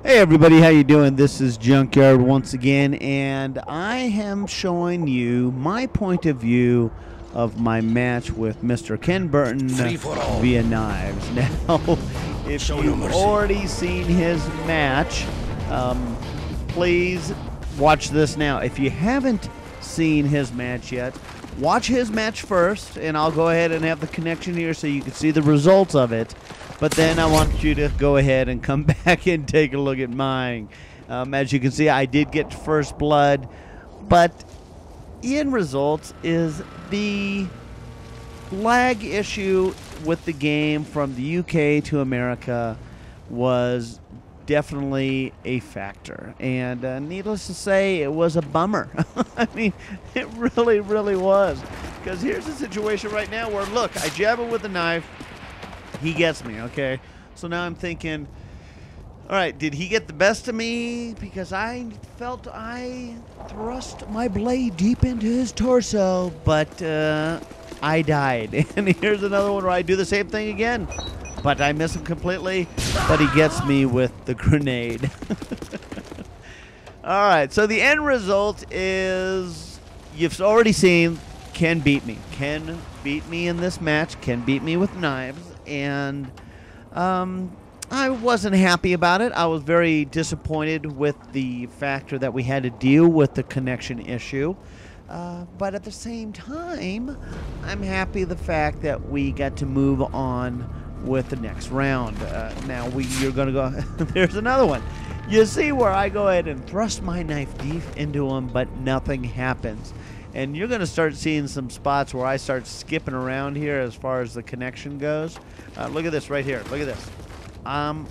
Hey everybody, how you doing? This is Junkyard once again, and I am showing you my point of view of my match with Mr. Ken Burton via knives. Now, if you've already seen his match, please watch this now. If you haven't seen his match yet, watch his match first, and I'll go ahead and have the connection here so you can see the results of it. But then I want you to go ahead and come back and take a look at mine. As you can see, I did get first blood, but end results is the lag issue with the game from the UK to America was definitely a factor. And needless to say, it was a bummer. I mean, it really, really was. Because here's the situation right now where, look, I jab him with a knife. He gets me, okay? So now I'm thinking, all right, did he get the best of me? Because I felt I thrust my blade deep into his torso, but I died. And here's another one where I do the same thing again, but I miss him completely, but he gets me with the grenade. All right, so the end result is you've already seen Ken beat me. Ken beat me in this match. Ken beat me with knives. And I wasn't happy about it. I was very disappointed with the factor that we had to deal with the connection issue. But at the same time, I'm happy the fact that we got to move on with the next round. Now you're going to go, there's another one. You see where I go ahead and thrust my knife deep into him, but nothing happens. And you're going to start seeing some spots where I start skipping around here as far as the connection goes. Look at this right here. Look at this. I'm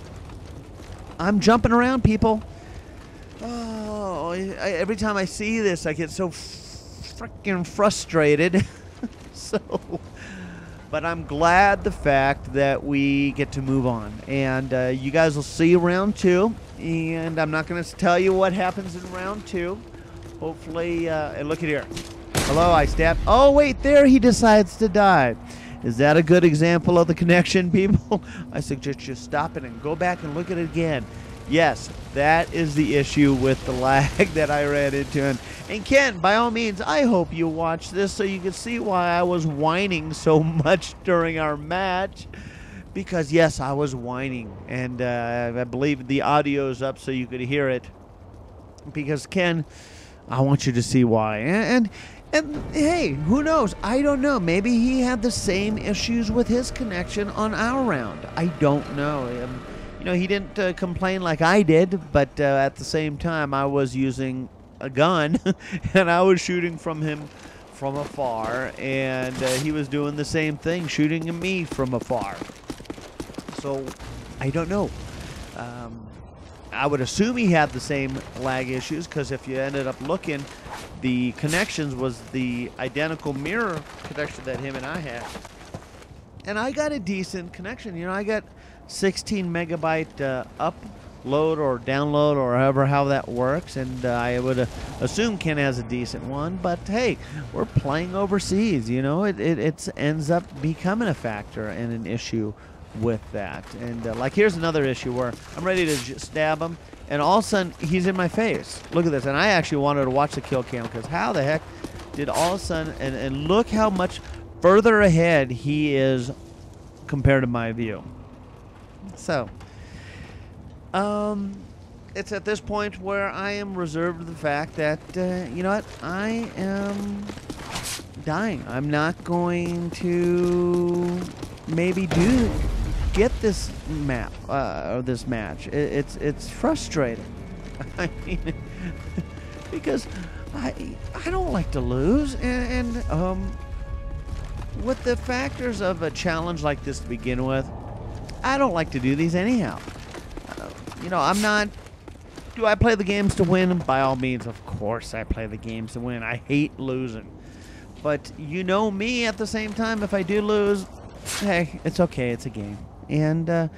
jumping around, people. Oh, every time I see this, I get so freaking frustrated. But I'm glad the fact that we get to move on. And you guys will see round two. And I'm not going to tell you what happens in round two. Hopefully, and look at here. Hello, I stabbed. Oh, wait, there he decides to die. Is that a good example of the connection, people? I suggest you stop it and go back and look at it again. Yes, that is the issue with the lag that I ran into. And Ken, by all means, I hope you watch this so you can see why I was whining so much during our match. Because, yes, I was whining. And I believe the audio's up so you could hear it. Because, Ken, I want you to see why. And hey, who knows? I don't know. Maybe he had the same issues with his connection on our round. I don't know. You know, he didn't complain like I did, but at the same time, I was using a gun, and I was shooting from him from afar, and he was doing the same thing, shooting at me from afar. So, I don't know. I would assume he had the same lag issues, because if you ended up looking, the connections was the identical mirror connection that him and I had. And I got a decent connection. You know, I got 16 megabyte upload or download or how that works. And I would assume Ken has a decent one. But hey, we're playing overseas. You know, it ends up becoming a factor and an issue with that. And like here's another issue where I'm ready to stab him, and all of a sudden he's in my face. Look at this. And I actually wanted to watch the kill cam, because how the heck did all of a sudden, and look how much further ahead he is compared to my view. So it's at this point where I am reserved to the fact that you know what, I am dying. I'm not going to maybe get this map or this match. It's frustrating. I mean, because I don't like to lose, and with the factors of a challenge like this to begin with, I don't like to do these anyhow. You know, I'm not. Do I play the games to win? By all means, of course, I play the games to win. I hate losing, but you know me. At the same time, if I do lose, hey, it's okay. It's a game. And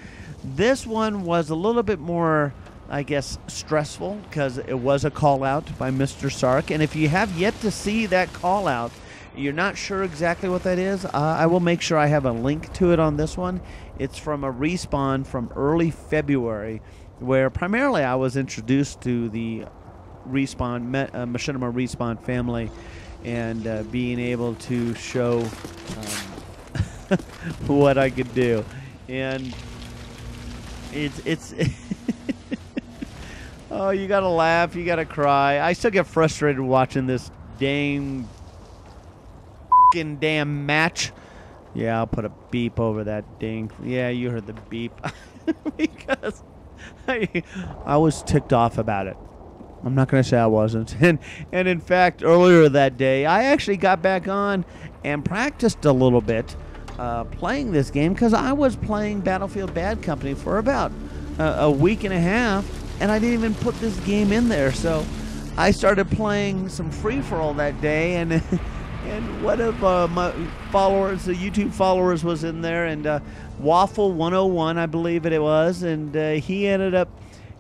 this one was a little bit more, I guess, stressful, because it was a call out by Mr. Sark. And if you have yet to see that call out, you're not sure exactly what that is, I will make sure I have a link to it on this one. It's from a respawn from early February, where primarily I was introduced to the Machinima Respawn family, and being able to show what I could do. And it's oh, you gotta laugh, you gotta cry. I still get frustrated watching this damn match. Yeah, I'll put a beep over that ding. Yeah, you heard the beep. Because I was ticked off about it. I'm not going to say I wasn't. And in fact, earlier that day, I actually got back on and practiced a little bit playing this game, because I was playing Battlefield Bad Company for about a week and a half, and I didn't even put this game in there. So I started playing some free-for-all that day, and one of my followers, the YouTube followers, was in there, and Waffle 101, I believe it was, and he ended up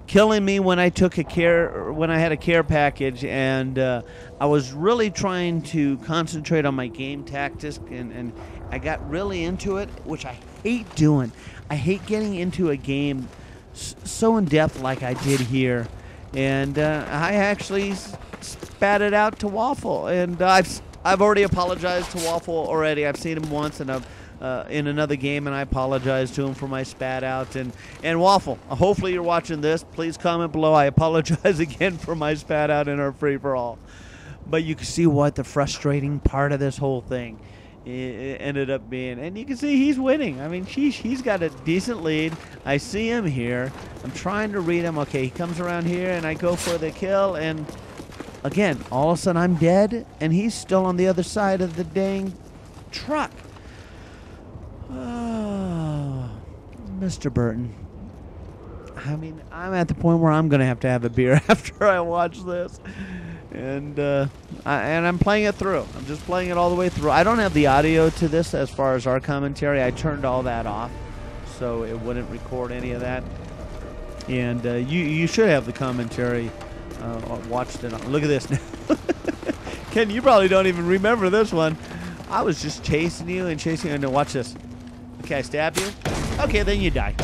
killing me when I took when I had a care package, and I was really trying to concentrate on my game tactics, and I got really into it, which I hate doing. I hate getting into a game so in depth like I did here, and I actually spat it out to Waffle, and I've already apologized to Waffle already. I've seen him once, and I've in another game, and I apologize to him for my spat out. And Waffle, hopefully you're watching this. Please comment below. I apologize again for my spat out in our free-for-all. But you can see what the frustrating part of this whole thing ended up being. And you can see he's winning. I mean, he's got a decent lead. I see him here. I'm trying to read him. Okay, he comes around here, and I go for the kill, and again, all of a sudden I'm dead, and he's still on the other side of the dang truck. Oh, Mr. Burton. I mean, I'm at the point where I'm going to have a beer after I watch this. And I'm playing it through. I'm just playing it all the way through. I don't have the audio to this as far as our commentary. I turned all that off, so it wouldn't record any of that. And you should have the commentary. Watched it on. Look at this now. Ken, you probably don't even remember this one. I was just chasing you and chasing you. And watch this. Okay, I stab you. Okay, then you die.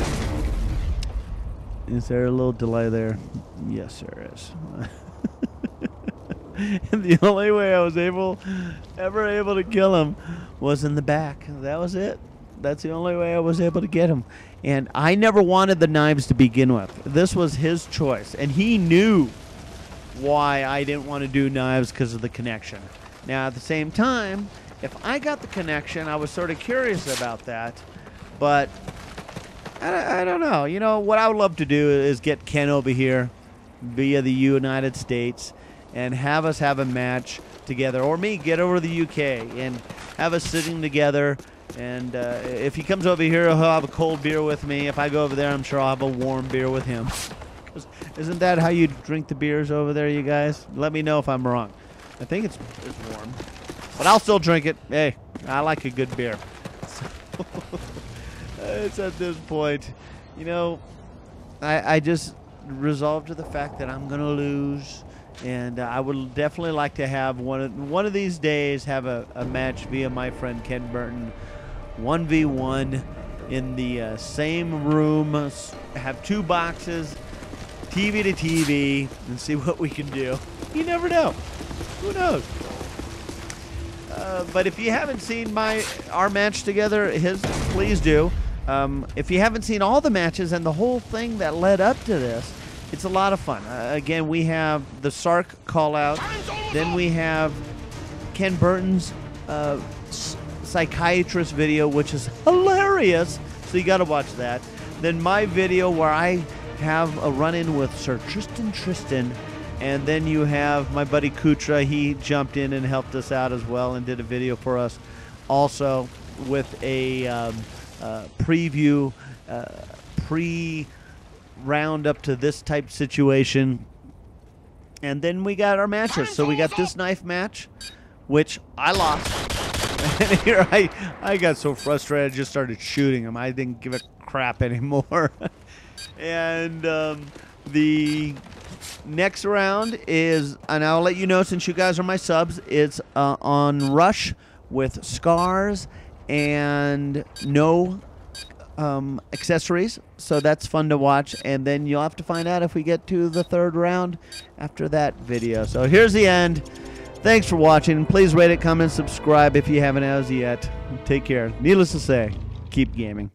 Is there a little delay there? Yes, there is. And the only way I was ever able to kill him was in the back. That was it. That's the only way I was able to get him. And I never wanted the knives to begin with. This was his choice. And he knew why I didn't want to do knives, because of the connection. Now, at the same time, if I got the connection, I was sort of curious about that. But I don't know. You know, what I would love to do is get Ken over here via the United States and have us have a match together. Or me, get over to the UK and have us sitting together. And if he comes over here, he'll have a cold beer with me. If I go over there, I'm sure I'll have a warm beer with him. Isn't that how you drink the beers over there, you guys? Let me know if I'm wrong. I think it's warm. But I'll still drink it. Hey, I like a good beer. So, it's at this point, you know, I just resolved to the fact that I'm going to lose. And I would definitely like to have one of these days have a match via my friend Ken Burton. 1v1 in the same room. Have 2 boxes. TV to TV, and see what we can do. You never know. Who knows? But if you haven't seen our match together, please do. If you haven't seen all the matches and the whole thing that led up to this, it's a lot of fun. Again, we have the Sarks Call out. Then we have Ken Burton's Psychiatrist video, which is hilarious. So you got to watch that. Then my video where I have a run-in with Sir Tristan Tristan, and then you have my buddy Kootra. He jumped in and helped us out as well and did a video for us also with a preview, pre-round up to this type situation. And then we got our matches. So we got this knife match, which I lost. And here I got so frustrated I just started shooting him. I didn't give a crap anymore. And the next round is, and I'll let you know since you guys are my subs, it's on Rush with Scars and no accessories, so that's fun to watch. And then you'll have to find out if we get to the 3rd round after that video. So here's the end. Thanks for watching. Please rate it, comment, subscribe if you haven't as yet. Take care. Needless to say, keep gaming.